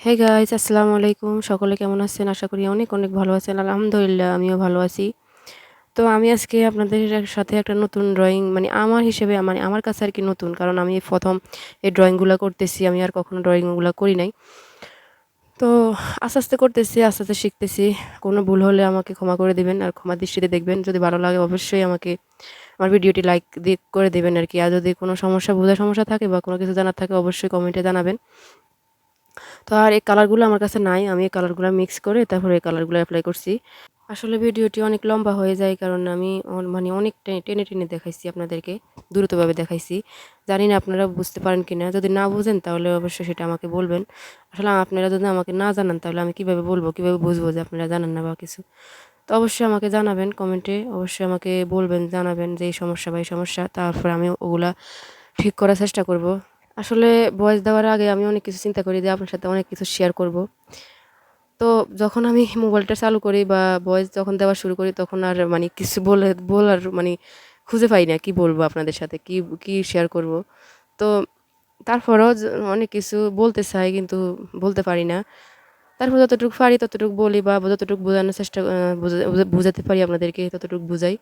Hey guys, আসসালামু আলাইকুম। সকলে কেমন আছেন? আশা করি অনেক অনেক ভালো আছেন। আলহামদুলিল্লাহ আমিও ভালো আছি। তো আমি আজকে আপনাদের সাথে একটা নতুন ড্রয়িং আমার হিসেবে আমার কাছে আরকি নতুন। কারণ আমি এই ১ম এই ড্রয়িংগুলা করতেছি। আমি আর কখনো ড্রয়িংগুলা করি নাই। তো আস্তে, আস্তে করতেছি, আস্তে, আস্তে শিখতেছি। কোনো ভুল হলে আমাকে ক্ষমা করে দিবেন আর ক্ষমার দৃষ্টিতে দেখবেন। যদি ভালো লাগে অবশ্যই আমাকে আমার ভিডিওটি লাইক দিয়ে করে দিবেন আরকি। আর যদি কোনো সমস্যা বোঝার সমস্যা থাকে বা কোনো কিছু জানার থাকে অবশ্যই কমেন্টে জানাবেন। তো আর এই কালারগুলো আমার কাছে নাই। আমি এই কালারগুলা মিক্স করে তারপরে এই কালারগুলা এপ্লাই করছি। আসলে ভিডিওটি অনেক লম্বা হয়ে যায় কারণ আমি অনেক টেনে, টেনে দেখাইছি আপনাদেরকে। দ্রুতভাবে দেখাইছি। জানি না আপনারা বুঝতে পারেন কিনা? যদি না বুঝেন তাহলে অবশ্যই সেটা আমাকে বলবেন। আসলে আপনারা যদি আমাকে না জানান তাহলে আমি কিভাবে বলবো? কিভাবে বুঝবো যে আপনারা জানেন না বা কিছু? তো অবশ্যই আমাকে জানাবেন কমেন্টে। অবশ্যই আমাকে বলবেন, জানাবেন যে এই সমস্যা বা এই সমস্যা। তারপরে আমি ওগুলা ঠিক করার চেষ্টা করব। আসলে ভয়েস দেওয়ার আগে আমি অনেক কিছু চিন্তা করি যে আপনার সাথে অনেক কিছু শেয়ার করব। তো যখন আমি মোবাইলটা চালু করি বা ভয়েস যখন দেওয়া শুরু করি তখন আর কিছু বলার খুঁজে পাই না কি বলবো আপনাদের সাথে, কি শেয়ার করব। তো তারপরেও অনেক কিছু বলতে চাই কিন্তু বলতে পারি না। তারপর যতটুকু পারি ততটুকু বলি বা যতটুকু বোঝানোর চেষ্টা বুঝাতে পারি আপনাদেরকে ততটুকু বুঝাই।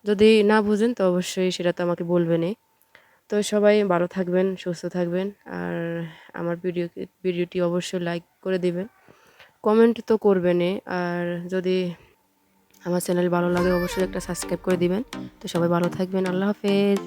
যদি না বুঝেন তো অবশ্যই সেটা তো আমাকে বলবেনই। তো সবাই ভালো থাকবেন, সুস্থ থাকবেন। আর আমার ভিডিওটি অবশ্যই লাইক করে দিবেন। কমেন্ট তো করবেনই। আর যদি আমার চ্যানেল ভালো লাগে অবশ্যই একটা সাবস্ক্রাইব করে দিবেন। তো সবাই ভালো থাকবেন। আল্লাহ হাফেজ।